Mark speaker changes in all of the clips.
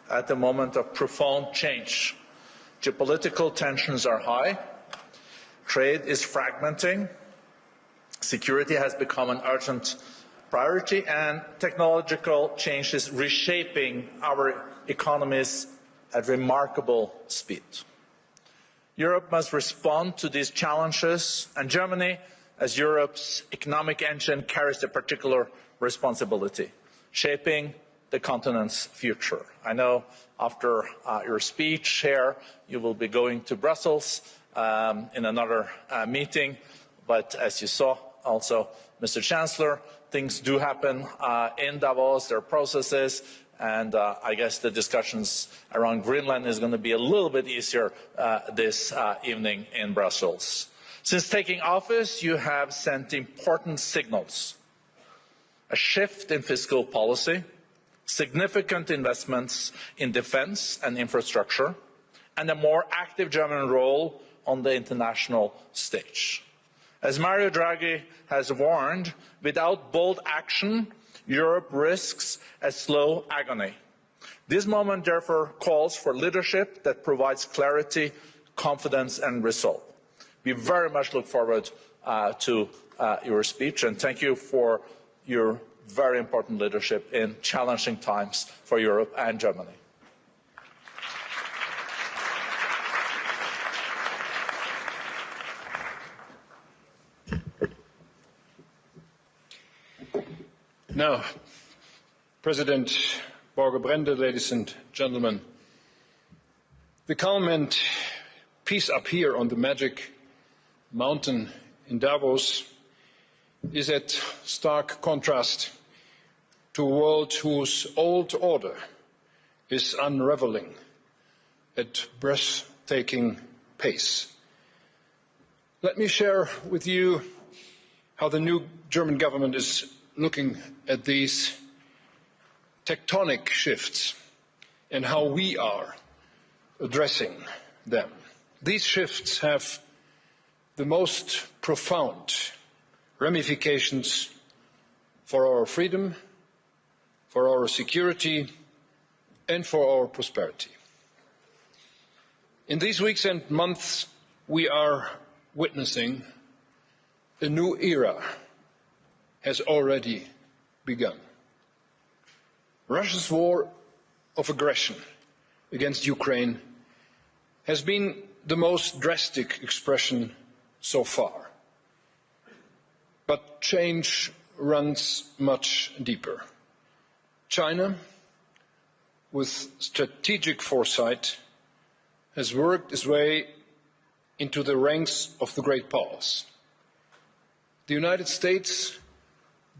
Speaker 1: at a moment of profound change. Geopolitical tensions are high, trade is fragmenting, security has become an urgent priority, and technological change is reshaping our economies at remarkable speed. Europe must respond to these challenges, and Germany, as Europe's economic engine, carries a particular responsibility, shaping the continent's future. I know after your speech here, you will be going to Brussels in another meeting, but as you saw also, Mr. Chancellor, things do happen in Davos, there are processes, and I guess the discussions around Greenland is going to be a little bit easier this evening in Brussels. Since taking office, you have sent important signals. A shift in fiscal policy, significant investments in defence and infrastructure, and a more active German role on the international stage. As Mario Draghi has warned, without bold action, Europe risks a slow agony. This moment therefore calls for leadership that provides clarity, confidence and resolve. We very much look forward to your speech, and thank you for your very important leadership in challenging times for Europe and Germany.
Speaker 2: Now, President Borge Brende, ladies and gentlemen, the calm and peace up here on the magic mountain in Davos is at stark contrast to a world whose old order is unraveling at breathtaking pace. Let me share with you how the new German government is looking at these tectonic shifts and how we are addressing them. These shifts have the most profound ramifications for our freedom, for our security, and for our prosperity. In these weeks and months, we are witnessing a new era has already begun. Russia's war of aggression against Ukraine has been the most drastic expression so far. But change runs much deeper. China, with strategic foresight, has worked its way into the ranks of the great powers. The United States'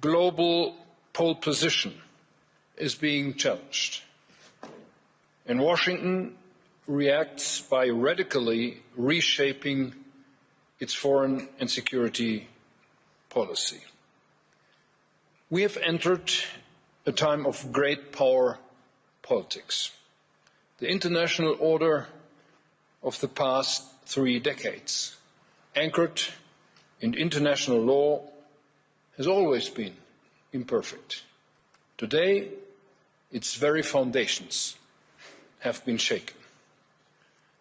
Speaker 2: global pole position is being challenged, and Washington reacts by radically reshaping its foreign and security policy. We have entered a time of great power politics. The international order of the past 3 decades, anchored in international law, has always been imperfect. Today, its very foundations have been shaken.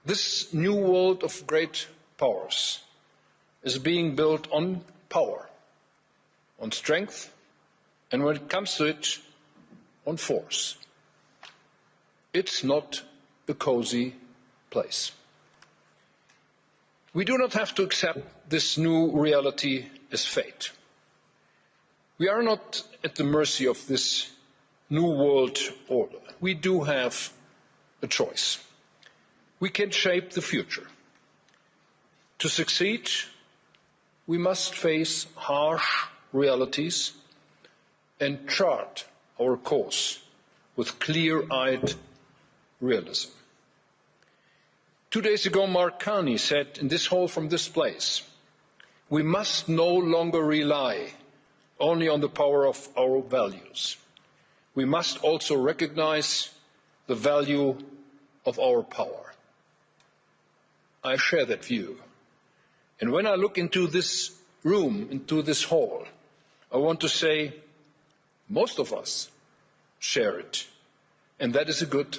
Speaker 2: This new world of great powers is being built on power, on strength, and when it comes to it, on force. It's not a cozy place. We do not have to accept this new reality as fate. We are not at the mercy of this new world order. We do have a choice. We can shape the future. To succeed, we must face harsh realities and chart our course with clear-eyed realism. 2 days ago, Mark Carney said in this hall from this place, we must no longer rely only on the power of our values. We must also recognize the value of our power. I share that view. And when I look into this room, into this hall, I want to say most of us share it. And that is a good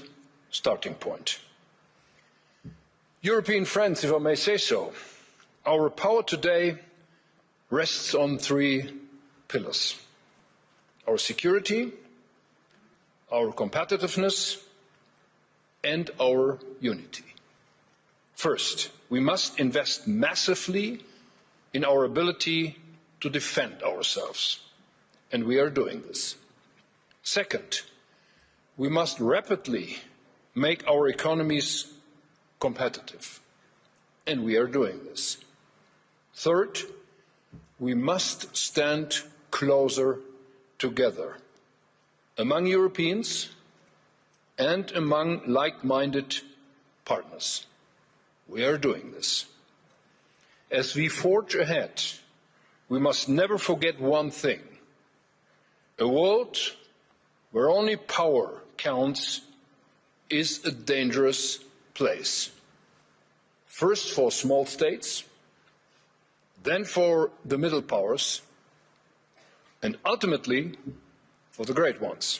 Speaker 2: starting point. European friends, if I may say so, our power today rests on three pillars: our security, our competitiveness, and our unity. First, we must invest massively in our ability to defend ourselves, and we are doing this. Second, we must rapidly make our economies competitive, and we are doing this. Third, we must stand closer together among Europeans and among like-minded partners. We are doing this. As we forge ahead, we must never forget one thing: a world where only power counts is a dangerous place. First for small states, then for the middle powers, and ultimately for the great ones.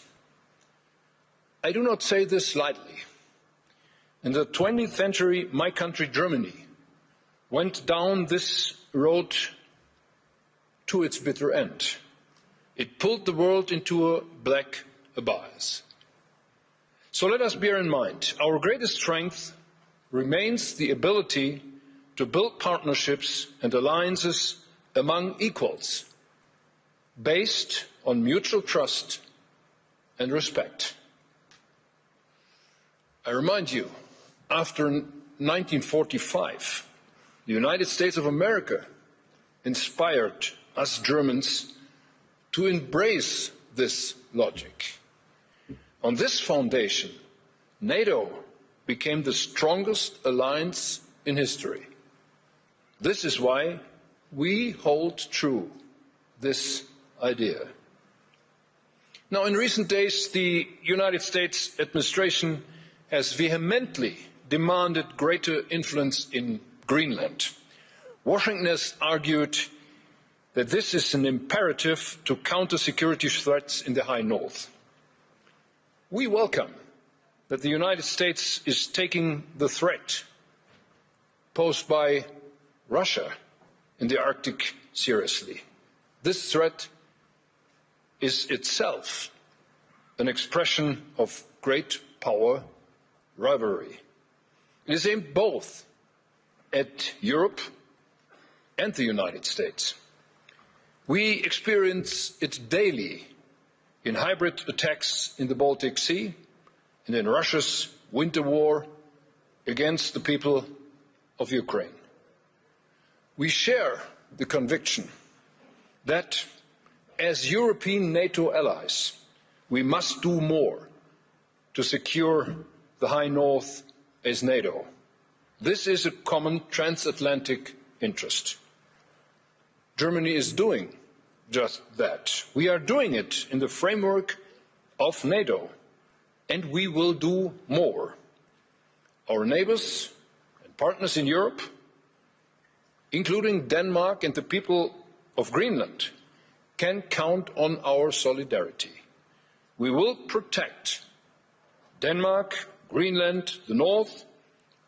Speaker 2: I do not say this lightly. In the 20th century, my country, Germany, went down this road to its bitter end. It pulled the world into a black abyss. So let us bear in mind, our greatest strength remains the ability to build partnerships and alliances among equals, based on mutual trust and respect. I remind you, after 1945, the United States of America inspired us Germans to embrace this logic. On this foundation, NATO became the strongest alliance in history. This is why we hold true this idea. Now, in recent days, the United States administration has vehemently demanded greater influence in Greenland. Washington has argued that this is an imperative to counter security threats in the High North. We welcome that the United States is taking the threat posed by Russia in the Arctic seriously. This threat is itself an expression of great power rivalry. It is aimed both at Europe and the United States. We experience it daily in hybrid attacks in the Baltic Sea and in Russia's winter war against the people of Ukraine. We share the conviction that as European NATO allies, we must do more to secure the High North as NATO. This is a common transatlantic interest. Germany is doing just that. We are doing it in the framework of NATO, and we will do more. Our neighbours and partners in Europe, including Denmark and the people of Greenland, can count on our solidarity. We will protect Denmark, Greenland, the North,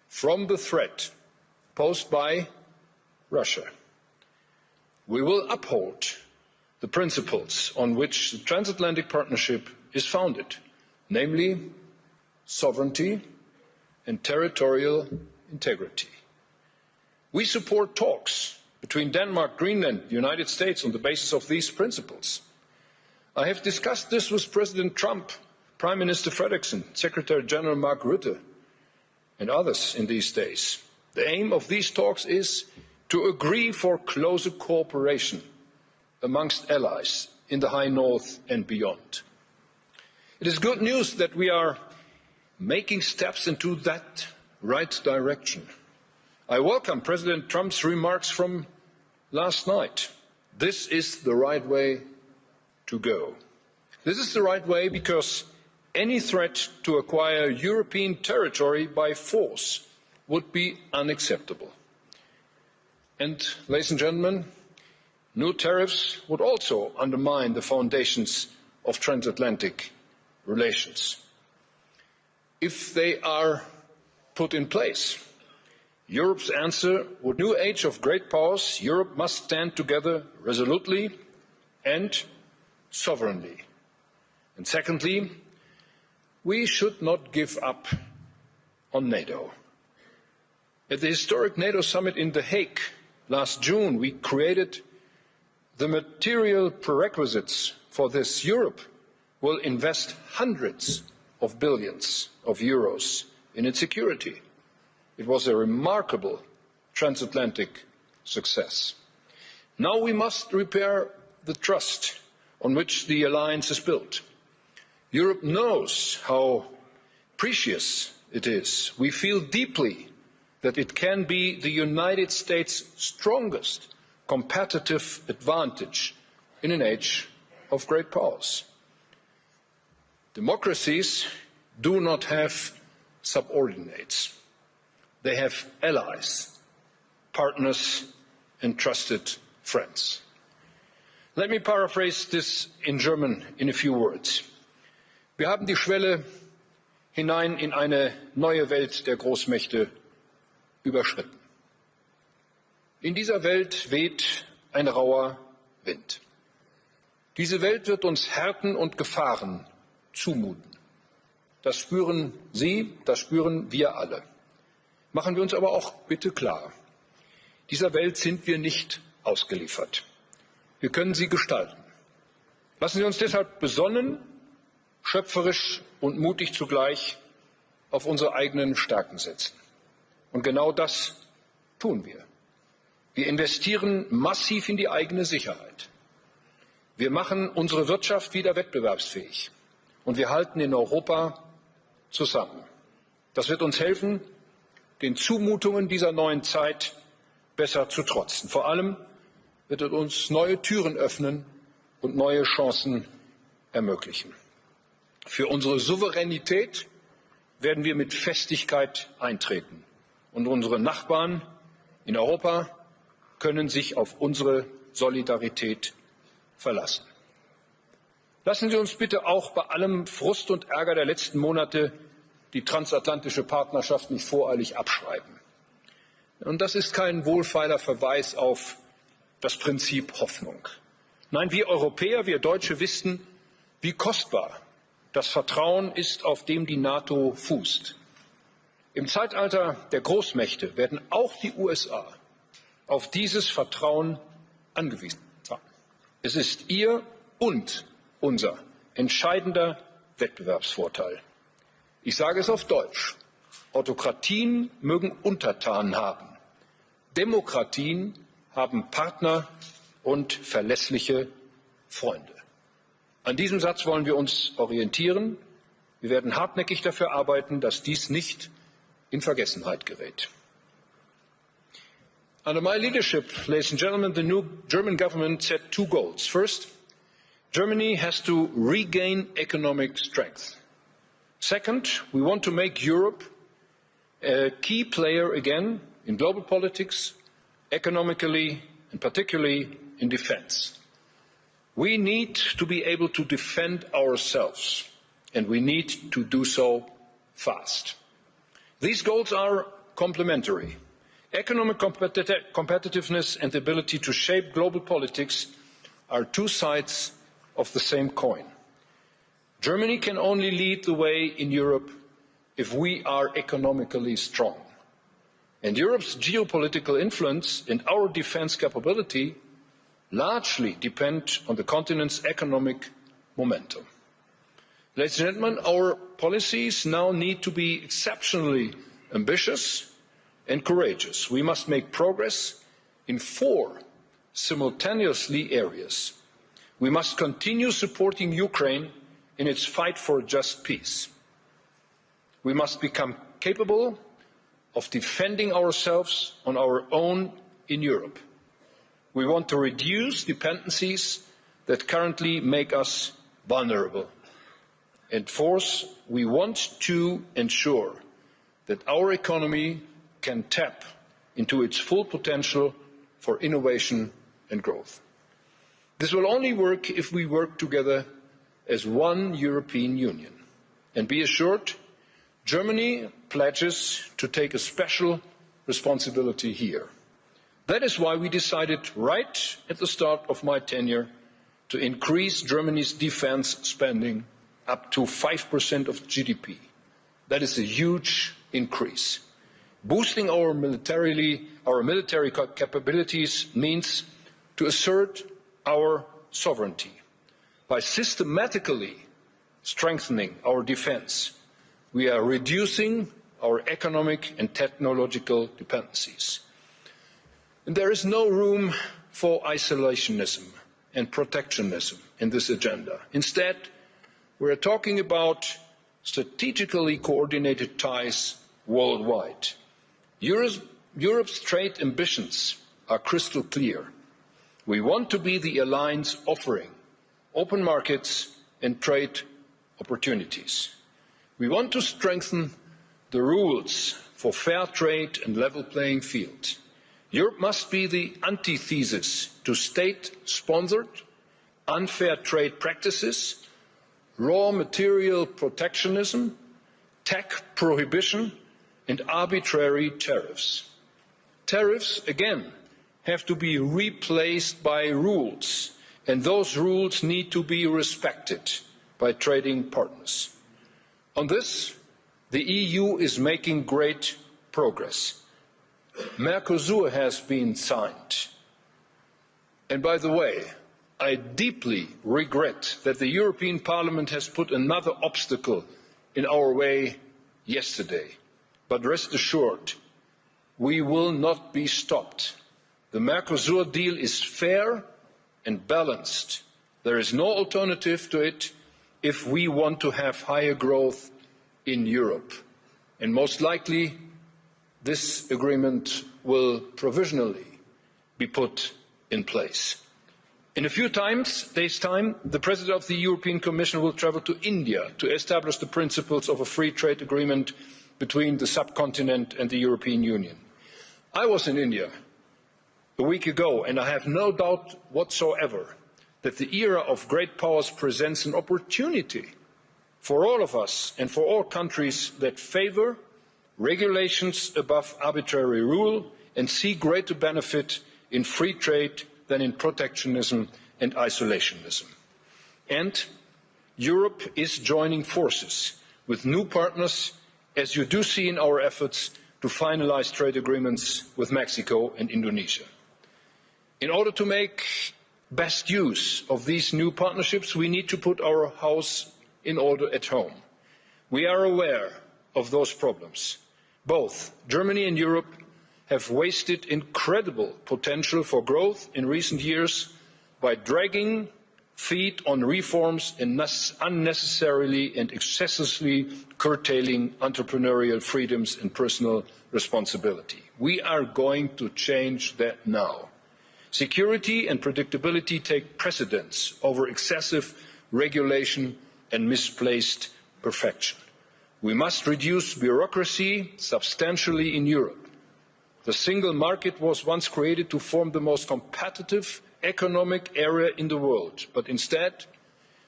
Speaker 2: from the threat posed by Russia. We will uphold the principles on which the Transatlantic Partnership is founded, namely sovereignty and territorial integrity. We support talks between Denmark, Greenland, and the United States on the basis of these principles. I have discussed this with President Trump, Prime Minister Frederiksen, Secretary General Mark Rutte, and others in these days. The aim of these talks is to agree for closer cooperation amongst allies in the High North and beyond. It is good news that we are making steps into that right direction. I welcome President Trump's remarks from last night. This is the right way to go. This is the right way because any threat to acquire European territory by force would be unacceptable. And, ladies and gentlemen, new tariffs would also undermine the foundations of transatlantic relations. if they are put in place. Europe's answer would be a new age of great powers. Europe must stand together resolutely and sovereignly. And secondly, we should not give up on NATO. At the historic NATO summit in The Hague last June, we created the material prerequisites for this. Europe will invest hundreds of billions of euros in its security. It was a remarkable transatlantic success. Now we must repair the trust on which the alliance is built. Europe knows how precious it is. We feel deeply that it can be the United States' strongest competitive advantage in an age of great powers. Democracies do not have subordinates. They have allies, partners, and trusted friends. Let me paraphrase this in German in a few words. Wir haben die Schwelle hinein in eine neue Welt der Großmächte überschritten. In dieser Welt weht ein rauer Wind. Diese Welt wird uns Härten und Gefahren zumuten. Das spüren Sie, das spüren wir alle. Machen wir uns aber auch bitte klar, dieser Welt sind wir nicht ausgeliefert. Wir können sie gestalten. Lassen Sie uns deshalb besonnen, schöpferisch und mutig zugleich auf unsere eigenen Stärken setzen. Und genau das tun wir. Wir investieren massiv in die eigene Sicherheit. Wir machen unsere Wirtschaft wieder wettbewerbsfähig. Und wir halten in Europa zusammen. Das wird uns helfen, den Zumutungen dieser neuen Zeit besser zu trotzen. Vor allem wird es uns neue Türen öffnen und neue Chancen ermöglichen. Für unsere Souveränität werden wir mit Festigkeit eintreten. Und unsere Nachbarn in Europa können sich auf unsere Solidarität verlassen. Lassen Sie uns bitte auch bei allem Frust und Ärger der letzten Monate die transatlantische Partnerschaft nicht voreilig abschreiben. Und das ist kein wohlfeiler Verweis auf das Prinzip Hoffnung. Nein, wir Europäer, wir Deutsche wissen, wie kostbar das Vertrauen ist, auf dem die NATO fußt. Im Zeitalter der Großmächte werden auch die USA auf dieses Vertrauen angewiesen sein. Es ist ihr und unser entscheidender Wettbewerbsvorteil. Ich sage es auf Deutsch. Autokratien mögen Untertanen haben. Demokratien haben Partner und verlässliche Freunde. An diesem Satz wollen wir uns orientieren. Wir werden hartnäckig dafür arbeiten, dass dies nicht in Vergessenheit gerät. Under my leadership, ladies and gentlemen, the new German government set two goals. First, Germany has to regain economic strength. Second, we want to make Europe a key player again in global politics, economically, and particularly in defense. We need to be able to defend ourselves, and we need to do so fast. These goals are complementary. Economic competitiveness and the ability to shape global politics are two sides of the same coin. Germany can only lead the way in Europe if we are economically strong. And Europe's geopolitical influence and our defense capability largely depend on the continent's economic momentum. Ladies and gentlemen, our policies now need to be exceptionally ambitious and courageous. We must make progress in 4 simultaneously areas. We must continue supporting Ukraine in its fight for a just peace. We must become capable of defending ourselves on our own in Europe. We want to reduce dependencies that currently make us vulnerable. And fourth, we want to ensure that our economy can tap into its full potential for innovation and growth. This will only work if we work together as one European Union. And be assured, Germany pledges to take a special responsibility here. That is why we decided right at the start of my tenure to increase Germany's defence spending up to 5% of GDP. That is a huge increase. Boosting our military capabilities means to assert our sovereignty. By systematically strengthening our defence, we are reducing our economic and technological dependencies. And there is no room for isolationism and protectionism in this agenda. Instead, we are talking about strategically coordinated ties worldwide. Europe's trade ambitions are crystal clear. We want to be the alliance offering open markets and trade opportunities. We want to strengthen the rules for fair trade and level playing field. Europe must be the antithesis to state-sponsored, unfair trade practices, raw material protectionism, tech prohibition, and arbitrary tariffs. Tariffs, again, have to be replaced by rules, and those rules need to be respected by trading partners. On this, the EU is making great progress. Mercosur has been signed. And by the way, I deeply regret that the European Parliament has put another obstacle in our way yesterday. But rest assured, we will not be stopped. The Mercosur deal is fair and balanced. There is no alternative to it if we want to have higher growth in Europe. And most likely, this agreement will provisionally be put in place. In a few days' time, the President of the European Commission will travel to India to establish the principles of a free trade agreement between the subcontinent and the European Union. I was in India a week ago, and I have no doubt whatsoever that the era of great powers presents an opportunity for all of us and for all countries that favour regulations above arbitrary rule and see greater benefit in free trade than in protectionism and isolationism. And Europe is joining forces with new partners, as you do see in our efforts to finalise trade agreements with Mexico and Indonesia. In order to make best use of these new partnerships, we need to put our house in order at home. We are aware of those problems. Both Germany and Europe have wasted incredible potential for growth in recent years by dragging feet on reforms and unnecessarily and excessively curtailing entrepreneurial freedoms and personal responsibility. We are going to change that now. Security and predictability take precedence over excessive regulation and misplaced perfection. We must reduce bureaucracy substantially in Europe. The single market was once created to form the most competitive economic area in the world, but instead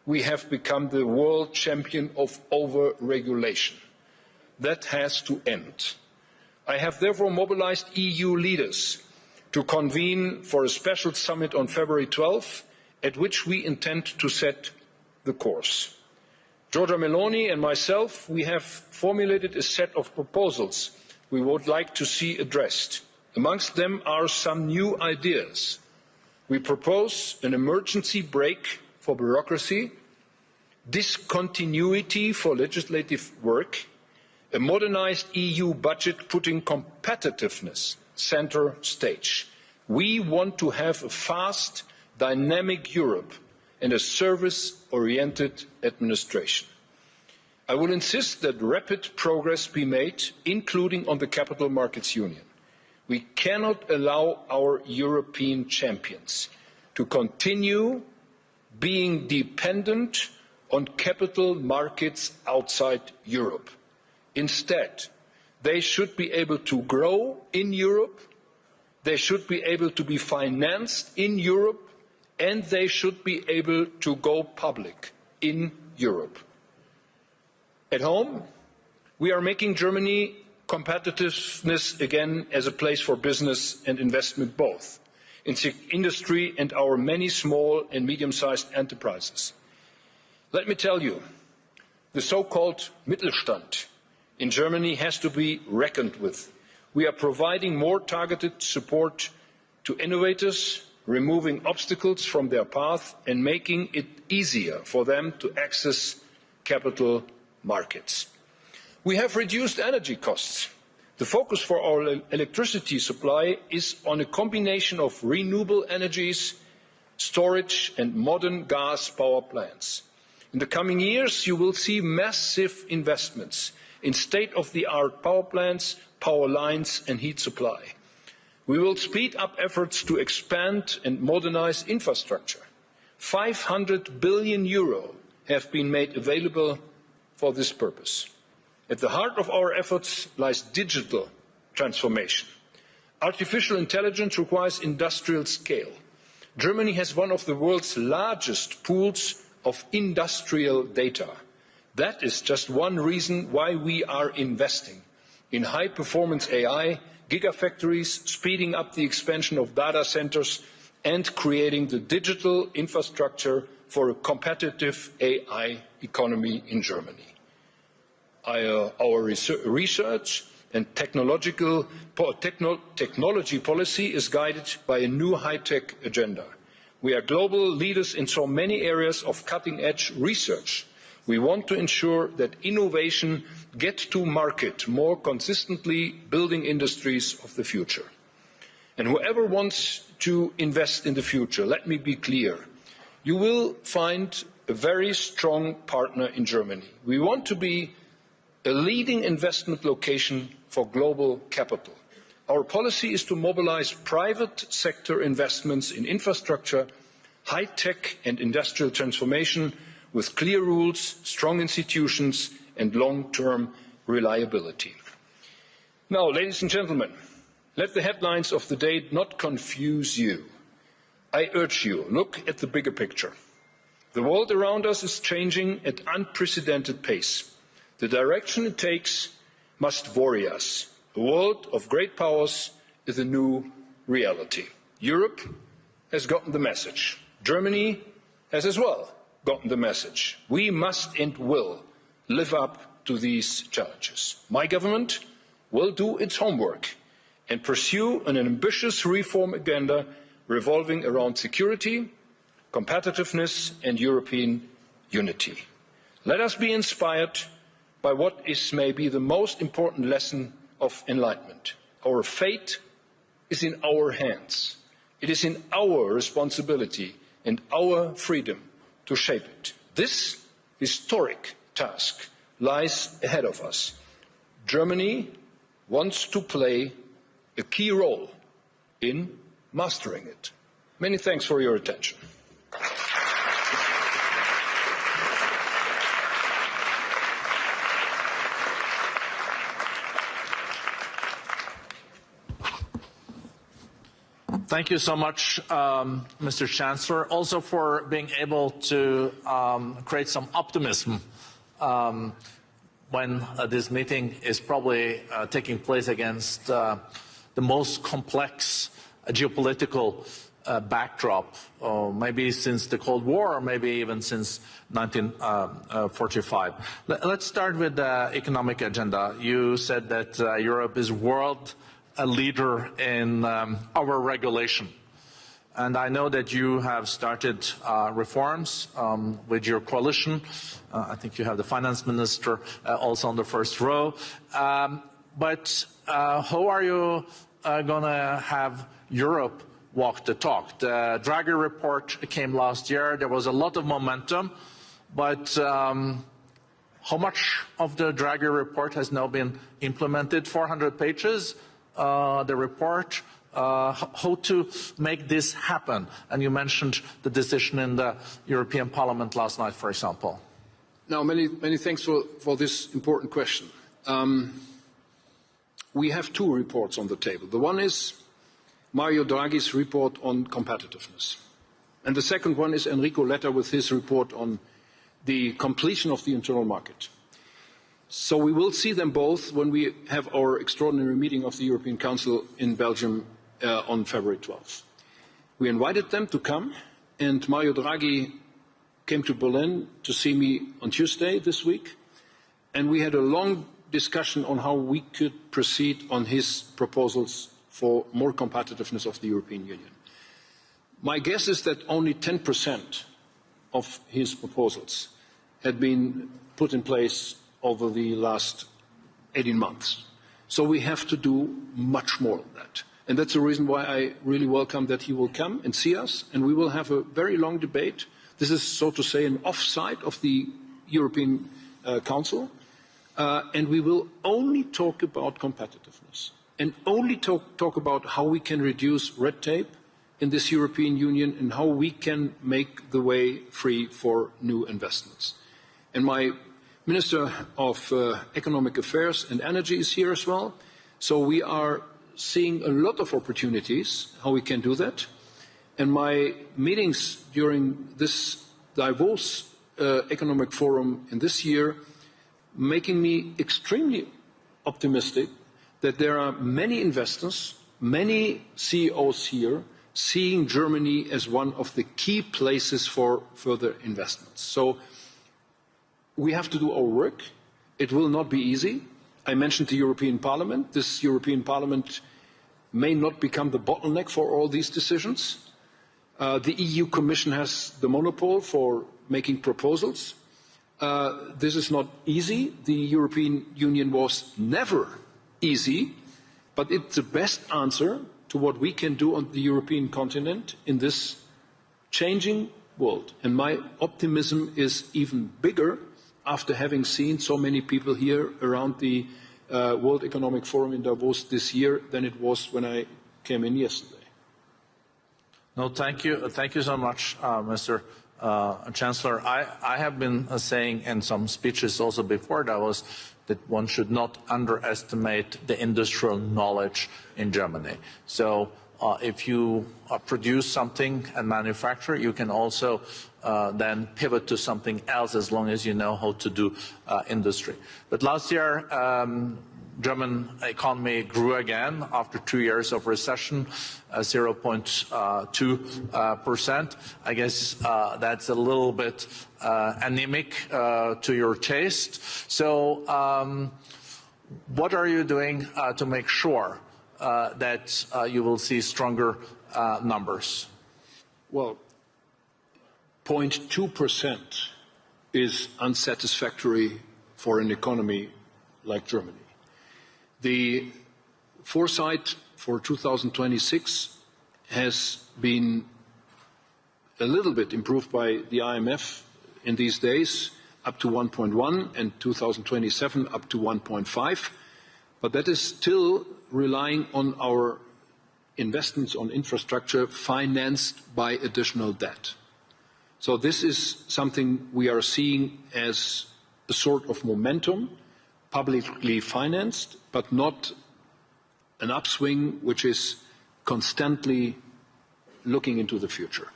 Speaker 2: we have become the world champion of over-regulation. That has to end. I have therefore mobilised EU leaders to convene for a special summit on February 12, at which we intend to set the course. Giorgia Meloni and myself, we have formulated a set of proposals we would like to see addressed. Amongst them are some new ideas. We propose an emergency brake for bureaucracy, discontinuity for legislative work, a modernised EU budget putting competitiveness centre stage. We want to have a fast, dynamic Europe and a service-oriented administration. I will insist that rapid progress be made, including on the Capital Markets Union. We cannot allow our European champions to continue being dependent on capital markets outside Europe. Instead, they should be able to grow in Europe, they should be able to be financed in Europe, and they should be able to go public in Europe. At home, We are making Germany competitiveness again as a place for business and investment both, in industry and our many small and medium-sized enterprises. Let me tell you, the so-called Mittelstand in Germany has to be reckoned with. We are providing more targeted support to innovators, removing obstacles from their path and making it easier for them to access capital markets. We have reduced energy costs. The focus for our electricity supply is on a combination of renewable energies, storage and modern gas power plants. In the coming years, you will see massive investments in state-of-the-art power plants, power lines and heat supply. We will speed up efforts to expand and modernize infrastructure. 500 billion euro have been made available for this purpose. At the heart of our efforts lies digital transformation. Artificial intelligence requires industrial scale. Germany has one of the world's largest pools of industrial data. That is just one reason why we are investing in high-performance AI, gigafactories, speeding up the expansion of data centers, and creating the digital infrastructure for a competitive AI economy in Germany. Our research and technology policy is guided by a new high-tech agenda. We are global leaders in so many areas of cutting-edge research. We want to ensure that innovation gets to market more consistently, building industries of the future. And whoever wants to invest in the future, let me be clear, you will find a very strong partner in Germany. We want to be a leading investment location for global capital. Our policy is to mobilize private sector investments in infrastructure, high-tech and industrial transformation with clear rules, strong institutions and long-term reliability. Now, ladies and gentlemen, let the headlines of the day not confuse you. I urge you, look at the bigger picture. The world around us is changing at unprecedented pace. The direction it takes must worry us. A world of great powers is a new reality. Europe has gotten the message. Germany has as well gotten the message. We must and will live up to these challenges. My government will do its homework and pursue an ambitious reform agenda revolving around security, competitiveness and European unity. Let us be inspired by what is maybe the most important lesson of enlightenment. Our fate is in our hands. It is in our responsibility and our freedom to shape it. This historic task lies ahead of us. Germany wants to play a key role in mastering it. Many thanks for your attention.
Speaker 1: Thank you so much, Mr. Chancellor, also for being able to create some optimism when this meeting is probably taking place against the most complex geopolitical backdrop, maybe since the Cold War, or maybe even since 1945. Let's start with the economic agenda. You said that Europe is world a leader in our regulation. And I know that you have started reforms with your coalition. I think you have the finance minister also on the first row. But how are you going to have Europe walk the talk? The Draghi report came last year. There was a lot of momentum. But how much of the Draghi report has now been implemented? 400 pages. The report, how to make this happen. And you mentioned the decision in the European Parliament last night, for example.
Speaker 2: Now, many thanks for this important question. We have two reports on the table. The one is Mario Draghi's report on competitiveness. And the second one is Enrico Letta with his report on the completion of the internal market. So we will see them both when we have our extraordinary meeting of the European Council in Belgium on February 12th. We invited them to come, and Mario Draghi came to Berlin to see me on Tuesday this week, and we had a long discussion on how we could proceed on his proposals for more competitiveness of the European Union. My guess is that only 10% of his proposals had been put in place over the last 18 months. So we have to do much more than that. And that's the reason why I really welcome that he will come and see us, and we will have a very long debate. This is, so to say, an offsite of the European Council, and we will only talk about competitiveness and only talk about how we can reduce red tape in this European Union and how we can make the way free for new investments. And my Minister of Economic Affairs and Energy is here as well. So we are seeing a lot of opportunities how we can do that. And my meetings during this Davos Economic Forum in this year making me extremely optimistic that there are many investors, many CEOs here seeing Germany as one of the key places for further investments. So we have to do our work. It will not be easy. I mentioned the European Parliament. This European Parliament may not become the bottleneck for all these decisions. The EU Commission has the monopole for making proposals. This is not easy. The European Union was never easy, but it's the best answer to what we can do on the European continent in this changing world. And my optimism is even bigger after having seen so many people here around the World Economic Forum in Davos this year than it was when I came in yesterday.
Speaker 1: No, thank you. Thank you so much, Mr. Chancellor. I have been saying in some speeches also before Davos that one should not underestimate the industrial knowledge in Germany. So if you produce something and manufacture, you can also then pivot to something else as long as you know how to do industry. But last year, German economy grew again after 2 years of recession, 0.2%. I guess that's a little bit anemic to your taste. So what are you doing to make sure that you will see stronger numbers?
Speaker 2: Well, 0.2% is unsatisfactory for an economy like Germany. The foresight for 2026 has been a little bit improved by the IMF in these days, up to 1.1, and 2027 up to 1.5. But that is still relying on our investments on infrastructure financed by additional debt. So this is something we are seeing as a sort of momentum, publicly financed, but not an upswing which is constantly looking into the future.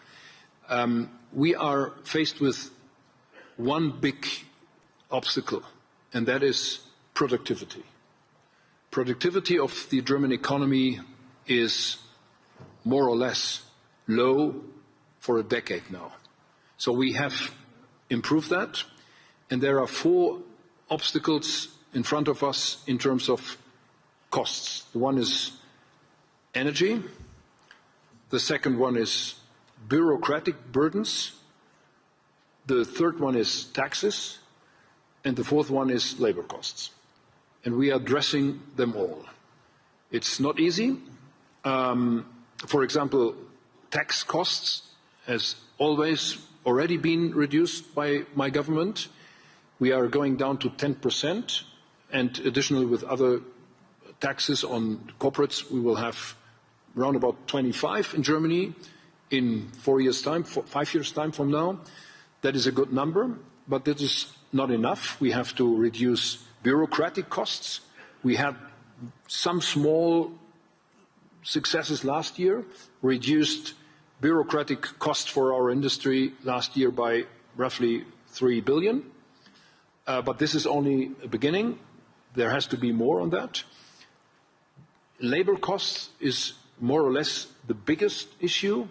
Speaker 2: We are faced with one big obstacle, and that is productivity. Productivity of the German economy is more or less low for a decade now. So we have improved that, and there are 4 obstacles in front of us in terms of costs. The one is energy, the second one is bureaucratic burdens, the third one is taxes, and the fourth one is labor costs. And we are addressing them all. It's not easy. For example, tax costs has always already been reduced by my government. We are going down to 10%, and additionally with other taxes on corporates, we will have around about 25 in Germany in 4 years' time, 5 years' time from now. That is a good number, but that is not enough. We have to reduce bureaucratic costs. We had some small successes last year, reduced bureaucratic costs for our industry last year by roughly 3 billion. but this is only a beginning. There has to be more on that. Labor costs is more or less the biggest issue.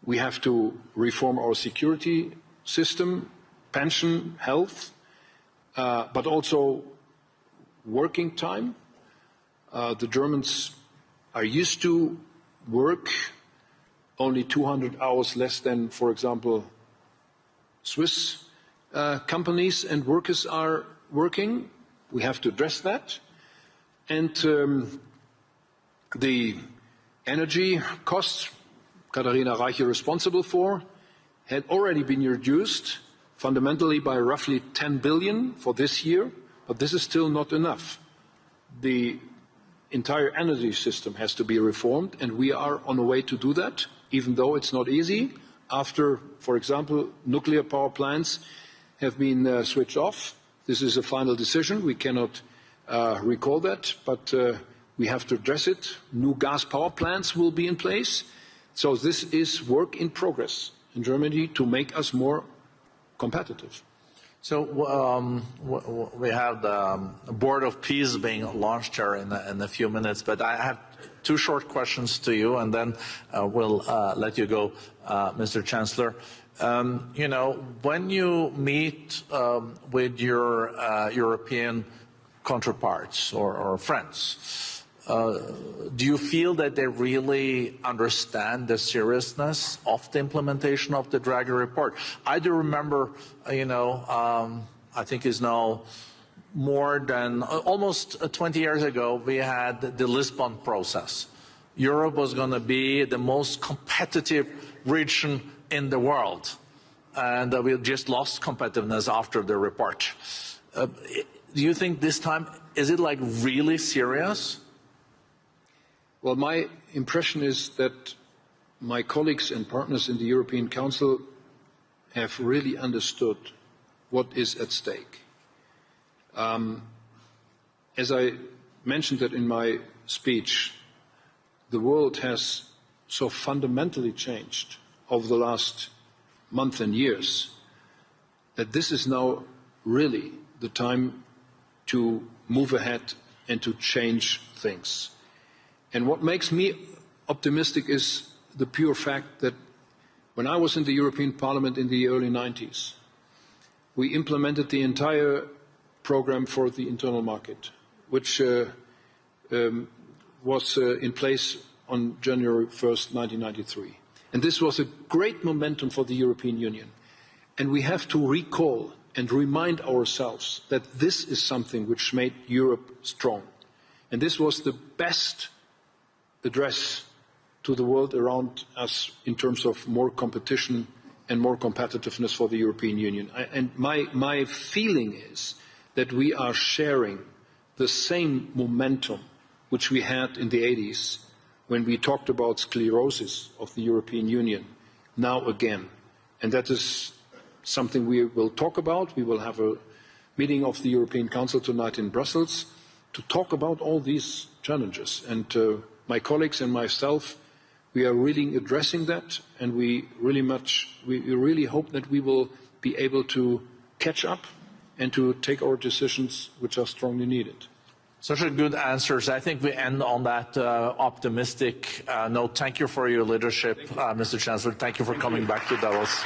Speaker 2: We have to reform our security system, pension, health, but also working time. The Germans are used to work only 200 hours less than, for example, Swiss companies and workers are working. We have to address that. And the energy costs, Katharina Reiche responsible for, had already been reduced fundamentally by roughly 10 billion for this year, but this is still not enough. The entire energy system has to be reformed, and we are on a way to do that, even though it's not easy. After, for example, nuclear power plants have been switched off. This is a final decision. We cannot recall that, but we have to address it. New gas power plants will be in place. So this is work in progress in Germany to make us more competitive.
Speaker 1: So we have the Board of Peace being launched here in a few minutes, but I have two short questions to you, and then we'll let you go, Mr. Chancellor. You know, when you meet with your European counterparts or friends, do you feel that they really understand the seriousness of the implementation of the Draghi report? I do remember, you know, I think it's now more than almost 20 years ago, we had the Lisbon process. Europe was going to be the most competitive region in the world, and we just lost competitiveness after the report. Do you think this time, is it like really serious?
Speaker 2: Well, my impression is that my colleagues and partners in the European Council have really understood what is at stake. As I mentioned that in my speech, the world has so fundamentally changed over the last month and years that this is now really the time to move ahead and to change things. And what makes me optimistic is the pure fact that when I was in the European Parliament in the early 90s, we implemented the entire program for the internal market, which was in place on January 1st, 1993. And this was a great momentum for the European Union. And we have to recall and remind ourselves that this is something which made Europe strong. And this was the best address to the world around us in terms of more competition and more competitiveness for the European Union. And my feeling is that we are sharing the same momentum which we had in the 80s when we talked about sclerosis of the European Union, now again. And that is something we will talk about. We will have a meeting of the European Council tonight in Brussels to talk about all these challenges. And my colleagues and myself, we are really addressing that, and we really hope that we will be able to catch up and to take our decisions which are strongly needed.
Speaker 1: Such a good answers. I think we end on that optimistic note. Thank you for your leadership, Mr. Chancellor. Thank you for coming back to Davos.